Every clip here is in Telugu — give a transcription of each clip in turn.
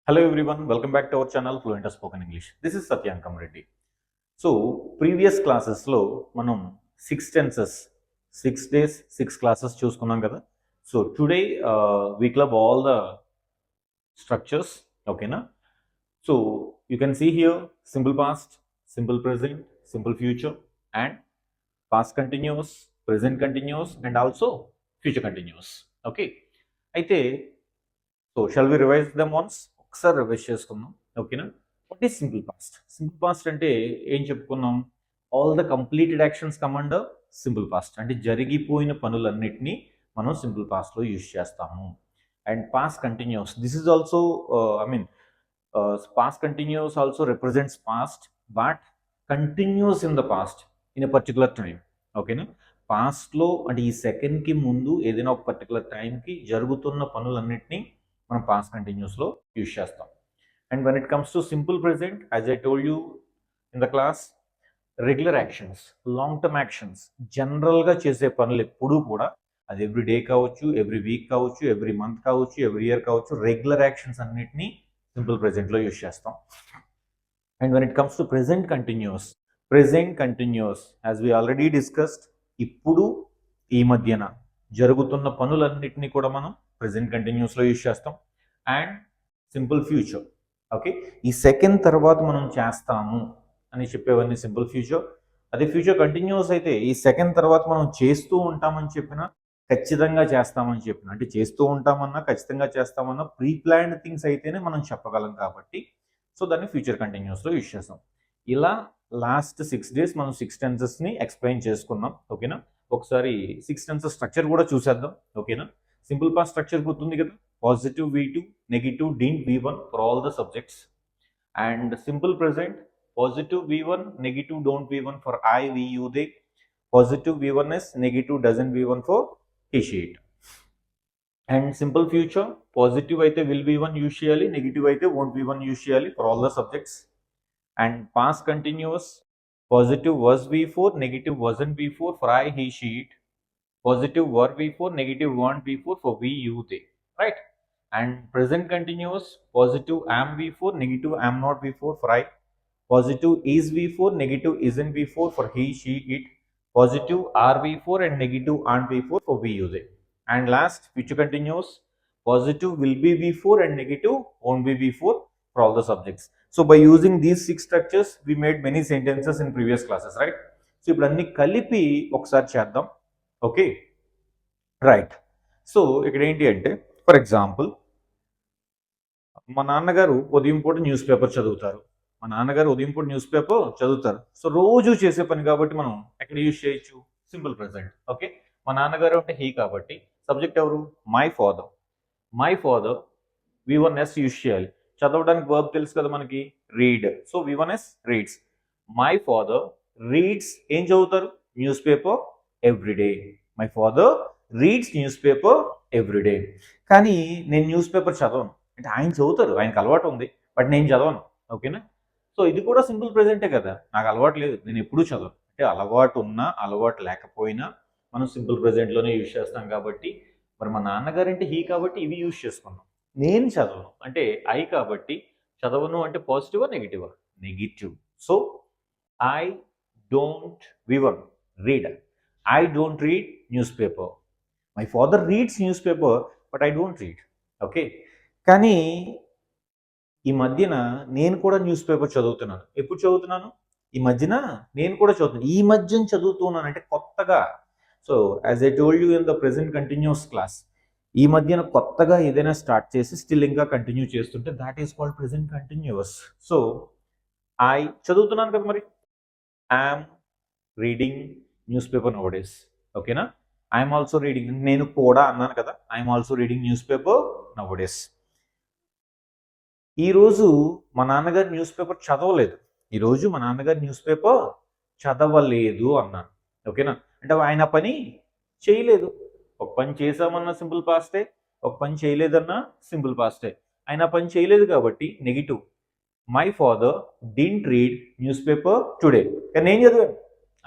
Hello everyone, welcome back to our channel Fluent Spoken English. This is Satyankam Reddy. So, previous classes lo manam 6 tenses, 6 days, 6 classes చూసుకున్నాం కదా. So, today we club all the structures, okay na? So, you can see here simple past, simple present, simple future and past continuous, present continuous and also future continuous. Okay. అయితే so shall we revise them once ఒకసారి రివైజ్ చేసుకుందాం ఓకేనా. What is simple past? Simple past అంటే ఏం చెప్పుకున్నాం? All the completed actions come under simple past. అంటే జరిగిపోయిన పనులన్నిటినీ మనం సింపుల్ పాస్ట్లో యూజ్ చేస్తాము. And past continuous, this is also past continuous also represents past but continuous in the past in a particular time. ఓకేనా. పాస్ట్లో అంటే ఈ సెకండ్కి ముందు ఏదైనా ఒక పర్టికులర్ టైంకి జరుగుతున్న పనులన్నిటినీ మనం పాస్ట్ కంటిన్యూస్లో యూజ్ చేస్తాం. And when it comes to simple present, as I told you in the class, regular actions, long term actions, జనరల్గా చేసే పనులు ఎప్పుడూ కూడా అది ఎవ్రీ డే కావచ్చు, ఎవ్రీ వీక్ కావచ్చు, ఎవ్రీ మంత్ కావచ్చు, ఎవ్రీ ఇయర్ కావచ్చు, రెగ్యులర్ యాక్షన్స్ అన్నిటినీ సింపుల్ ప్రెజెంట్లో యూజ్ చేస్తాం. And when it comes to present continuous as we already discussed, ఇప్పుడు ఈ మధ్యన జరుగుతున్న పనులన్నిటినీ కూడా మనం ప్రెజెంట్ కంటిన్యూస్లో యూజ్ చేస్తాం. అండ్ సింపుల్ ఫ్యూచర్, ఓకే, ఈ సెకండ్ తర్వాత మనం చేస్తాము అని చెప్పేవన్నీ సింపుల్ ఫ్యూచర్. అదే ఫ్యూచర్ కంటిన్యూస్ అయితే ఈ సెకండ్ తర్వాత మనం చేస్తూ ఉంటామని చెప్పిన, ఖచ్చితంగా చేస్తామని చెప్పిన, అంటే చేస్తూ ఉంటామన్నా ఖచ్చితంగా చేస్తామన్నా ప్రీ ప్లాన్డ్ థింగ్స్ అయితేనే మనం చెప్పగలం కాబట్టి సో దాన్ని ఫ్యూచర్ కంటిన్యూస్లో యూజ్ చేస్తాం. ఇలా లాస్ట్ 6 days మనం 6 టెన్సెస్ని ఎక్స్ప్లెయిన్ చేసుకున్నాం. ఓకేనా. ఒకసారి 6 టెన్సెస్ స్ట్రక్చర్ కూడా చూసేద్దాం. ఓకేనా. సింపుల్ పాస్ట్ స్ట్రక్చర్ గుర్తుంది కదా. Positive V2, negative didn't V1 for all the subjects. And simple present, positive V1, negative don't V1 for I, we, you, they. Positive V1s, negative doesn't V1 for he, she, it. And simple future, positive అయితే will V1 యూజ్ చేయాలి, నెగిటివ్ అయితే won't V1 యూజ్ చేయాలి for all the subjects. And past continuous, positive was V4, negative wasn't V4 for I, he, she, it. Positive were V4, negative weren't V4 for we, you, they. Right? And present continuous, positive am V4, negative am not V4 for I. Positive is V4, negative isn't V4 for he, she, it. Positive are V4 and negative aren't V4 for we, you, they. And last, future continuous, positive will be V4 and negative won't be V4 for all the subjects. So by using these 6 structures, we made many sentences in previous classes, right? So ఇప్పుడు అన్ని కలిపి ఒకసారి చేద్దాం. Okay, right. సో ఇక్కడ ఏంటి అంటే, ఫర్ ఎగ్జాంపుల్, మా నాన్నగారు ఉదయం పూట న్యూస్ పేపర్ చదువుతారు. సో రోజు చేసే పని కాబట్టి మనం ఎక్కడ యూజ్ చేయొచ్చు? Simple present. ఓకే, మా నాన్నగారు అంటే హీ కాబట్టి సబ్జెక్ట్ ఎవరు? మై ఫాదర్ V1s యూజ్ చేయాలి. చదవడానికి వర్బ్ తెలుసు కదా మనకి, read. So V1s reads. My father reads, ఏం చదువుతారు? News paper everyday. My father reads news paper everyday. కానీ నేను న్యూస్ పేపర్ చదవను. అంటే ఆయన చదువుతారు, ఆయనకు అలవాటు ఉంది, బట్ నేను చదవను. ఓకేనా. సో ఇది కూడా సింపుల్ ప్రెజెంటే కదా, నాకు అలవాటు లేదు, నేను ఎప్పుడూ చదవను. అంటే అలవాటు ఉన్నా అలవాటు లేకపోయినా మనం సింపుల్ ప్రెజెంట్లోనే యూజ్ చేస్తాం కాబట్టి, మరి మా నాన్నగారు అంటే హీ కాబట్టి ఇవి యూజ్ చేసుకున్నాం. నేను చదవను అంటే ఐ కాబట్టి చదవను అంటే పాజిటివా నెగిటివా? Negative. So I don't V1 read. I don't read newspaper. My father reads newspaper, but I don't read. Okay. కానీ ఈ మధ్యన నేను కూడా న్యూస్ పేపర్ చదువుతున్నాను. ఎప్పుడు చదువుతున్నాను? ఈ మధ్యన నేను కూడా చదువుతున్నాను. ఈ మధ్యన చదువుతున్నాను అంటే కొత్తగా. So as I told you in the present continuous class, ఈ మధ్యన కొత్తగా ఏదైనా స్టార్ట్ చేసి స్టిల్ ఇంకా కంటిన్యూ చేస్తుంటే that is called present continuous. So I చదువుతున్నాను కదా, మరి I'm reading news paper now days. ఓకేనా. ఐఎమ్ ఆల్సో రీడింగ్, నేను కూడా అన్నాను కదా, I'm also reading news paper now days. ఈరోజు మా నాన్నగారు న్యూస్ పేపర్ చదవలేదు అన్నాను. ఓకేనా. అంటే ఆయన పని చేయలేదు. ఒక పని చేసామన్నా సింపుల్ పాస్టే, ఒక పని చేయలేదన్నా సింపుల్ పాస్టే. ఆయన పని చేయలేదు కాబట్టి negative. My father didn't read news paper today. కానీ నేను చదివాను.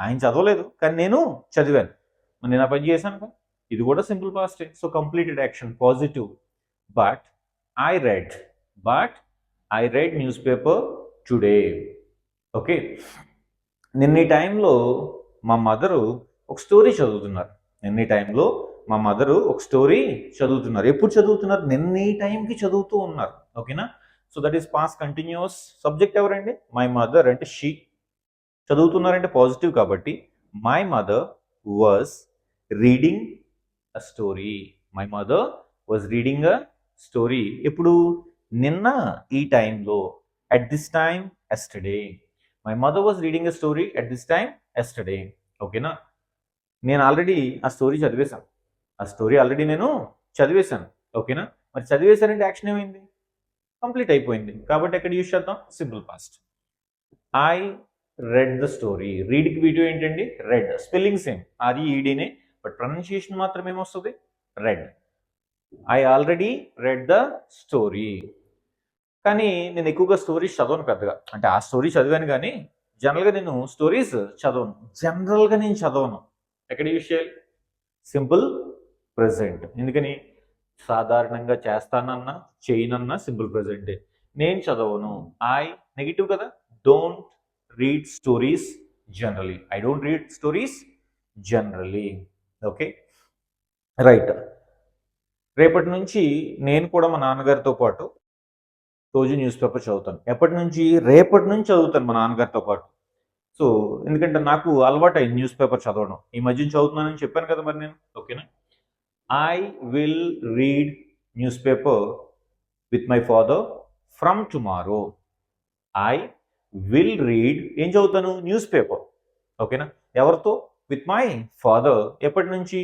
ఆయన చదవలేదు కానీ నేను చదివాను. మరి నేను ఆ పని చేశాను కదా, ఇది కూడా simple paste. So completed action positive. But I read, but I read news paper today. Okay, నిన్న ఈ టైంలో మా మదరు ఒక స్టోరీ చదువుతున్నారు. నిన్న ఈ టైంలో మా మదరు ఒక స్టోరీ చదువుతున్నారు. ఎప్పుడు చదువుతున్నారు? నిన్న ఈ టైంకి చదువుతూ ఉన్నారు. ఓకేనా? So that is past continuous. Subject ఎవరండి? మై మదర్ అంటే షీ. చదువుతున్నారంటే పాజిటివ్ కాబట్టి my mother was reading a story. My mother was reading a story. ఎప్పుడు? నిన్న ఈ టైంలో. At this time yesterday. My mother was reading a story at this time yesterday. ఓకేనా? నేను ఆల్రెడీ ఆ స్టోరీ చదివేశాను. ఆ స్టోరీ ఆల్రెడీ నేను చదివేశాను. ఓకేనా? మరి చదివేశానంటే యాక్షన్ ఏమైంది? కంప్లీట్ అయిపోయింది. కాబట్టి ఎక్కడ యూజ్ చేద్దాం? Simple past. I read the story. రీడ్కి వీడియో ఏంటండి? రెడ్. స్పెల్లింగ్ సేమ్, అది ఈడీనే, బట్ ప్రొనౌన్సియేషన్ మాత్రం ఏమొస్తుంది? Read. I already read the story. కానీ నేను ఎక్కువగా స్టోరీస్ చదవను పెద్దగా. అంటే ఆ స్టోరీ చదివాను కానీ జనరల్గా నేను స్టోరీస్ చదవను. జనరల్గా నేను చదవను. ఎక్కడ యూజ్ చేయాలి? Simple present. ఎందుకని? సాధారణంగా చేస్తానన్నా చేయనన్నా సింపుల్ ప్రెజెంటే. నేను చదవను. ఐ నెగిటివ్ కదా. Don't read stories generally. I don't read stories generally. Okay, right. రేపటి నుంచి నేను కూడా మా నాన్నగారితో పాటు రోజు న్యూస్ పేపర్ చదువుతాను. ఎప్పటి నుంచి? రేపటి నుంచి చదువుతాను మా నాన్నగారితో పాటు. సో ఎందుకంటే నాకు అలవాటు అయింది న్యూస్ పేపర్ చదవడం. ఈ మధ్యన చదువుతున్నానని చెప్పాను కదా మరి నేను. ఓకేనా? I will read news paper with my father from tomorrow. I will read, ఏం చదువుతాను? News paper. ఓకేనా? ఎవరితో? With my father. ఎప్పటి నుంచి?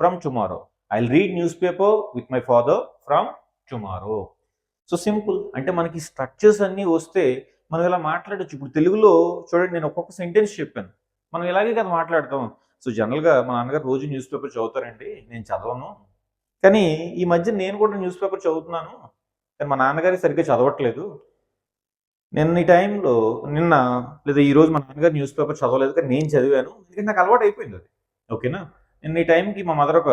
From tomorrow. I will read news paper with my father from tomorrow. So simple. అంటే మనకి స్ట్రక్చర్స్ అన్నీ వస్తే మనం ఇలా మాట్లాడచ్చు. ఇప్పుడు తెలుగులో చూడండి, నేను ఒక్కొక్క సెంటెన్స్ చెప్పాను. మనం ఇలాగే కదా మాట్లాడతాం. సో జనరల్గా మా నాన్నగారు రోజు న్యూస్ పేపర్ చదువుతారండి, నేను చదవను. కానీ ఈ మధ్య నేను కూడా న్యూస్ పేపర్ చదువుతున్నాను, కానీ మా నాన్నగారికి సరిగ్గా చదవట్లేదు. నిన్న ఈ టైంలో, నిన్న లేదా ఈరోజు మా నాన్నగారు న్యూస్ పేపర్ చదవలేదు, కానీ నేను చదివాను. ఎందుకంటే నాకు అలవాటు అయిపోయింది అది. ఓకేనా? నిన్న ఈ టైంకి మా మదర్ ఒక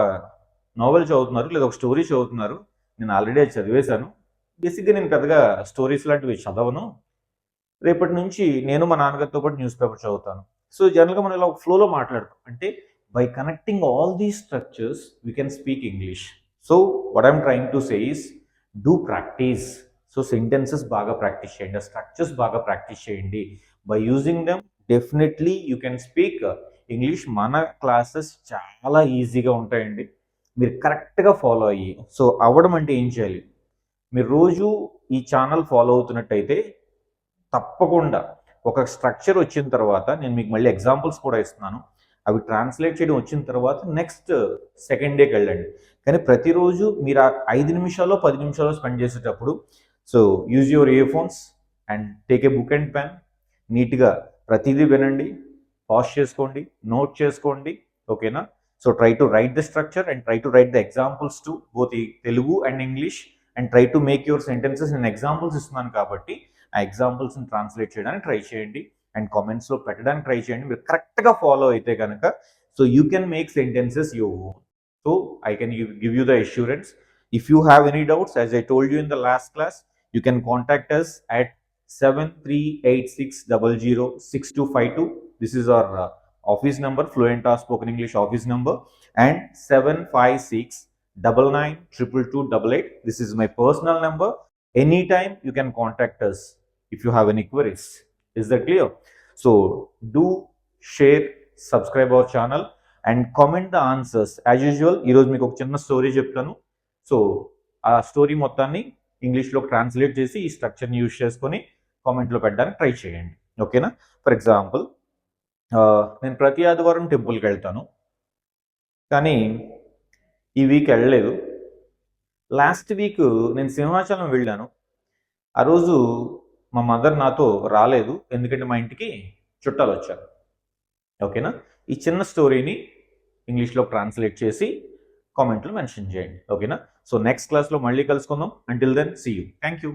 నావెల్ చదువుతున్నారు, లేదా ఒక స్టోరీ చదువుతున్నారు. నేను ఆల్రెడీ అది చదివేశాను. బేసిక్గా నేను పెద్దగా స్టోరీస్ లాంటివి చదవను. రేపటి నుంచి నేను మా నాన్నగారితో పాటు న్యూస్ పేపర్ చదువుతాను. సో జనరల్గా మనం ఇలా ఒక ఫ్లోలో మాట్లాడతాం. అంటే by connecting all these structures we can speak English. So what I'm trying to say is do practice. So sentences బాగా ప్రాక్టీస్ చేయండి, స్ట్రక్చర్స్ బాగా ప్రాక్టీస్ చేయండి. By using them definitely you can speak English. మన క్లాసెస్ చాలా ఈజీగా ఉంటాయండి, మీరు కరెక్ట్గా ఫాలో అయ్యి. సో అవ్వడం అంటే ఏం చేయాలి? మీరు రోజు ఈ ఛానల్ ఫాలో అవుతున్నట్టయితే తప్పకుండా ఒక స్ట్రక్చర్ వచ్చిన తర్వాత, నేను మీకు మళ్ళీ ఎగ్జాంపుల్స్ కూడా ఇస్తున్నాను, అవి ట్రాన్స్లేట్ చేయడం వచ్చిన తర్వాత నెక్స్ట్ సెకండ్ డేకి వెళ్ళండి. కానీ ప్రతిరోజు మీరు ఆ 5 నిమిషాలు 10 నిమిషాలు స్పెండ్ చేసేటప్పుడు, so use your ear phones and take a book and pen. నీట్గా ప్రతిదీ వినండి, పాజ్ చేసుకోండి, నోట్ చేసుకోండి. ఓకేనా? So try to right the structure and try to right the examples to both Telugu and English, and try to make your sentences. నేను ఎగ్జాంపుల్స్ ఇస్తున్నాను కాబట్టి ఆ ఎగ్జాంపుల్స్ని ట్రాన్స్లేట్ చేయడానికి ట్రై చేయండి అండ్ కామెంట్స్లో పెట్టడానికి ట్రై చేయండి. మీరు కరెక్ట్గా ఫాలో అయితే కనుక so you can make sentences your own. So I can give you the assurance. If you have any doubts, as I told you in the last class, you can contact us at 7386006252. This is our office number, Fluent Talk Spoken English office number, and 756992288. This is my personal number. Anytime you can contact us if you have any queries. Is that clear? So do share, subscribe our channel and comment the answers. As usual, ఈ రోజు మీకు ఒక చిన్న స్టోరీ చెప్తాను. సో ఆ స్టోరీ మొత్తాన్ని ఇంగ్లీష్లో ట్రాన్స్లేట్ చేసి ఈ స్ట్రక్చర్ని యూజ్ చేసుకొని కామెంట్లో పెట్టడానికి ట్రై చేయండి. ఓకేనా? ఫర్ ఎగ్జాంపుల్, నేను ప్రతి ఆదివారం టెంపుల్కి వెళ్తాను, కానీ ఈ వీక్ వెళ్ళలేదు. లాస్ట్ వీక్ నేను సింహాచలం వెళ్ళాను. ఆ రోజు మా మదర్ నాతో రాలేదు, ఎందుకంటే మా ఇంటికి చుట్టాలు వచ్చారు. ఓకేనా? ఈ చిన్న స్టోరీని ఇంగ్లీష్లో ట్రాన్స్లేట్ చేసి కామెంట్లో మెన్షన్ చేయండి. ఓకేనా? సో నెక్స్ట్ క్లాస్లో మళ్ళీ కలుసుకుందాం. Until then see you. Thank you.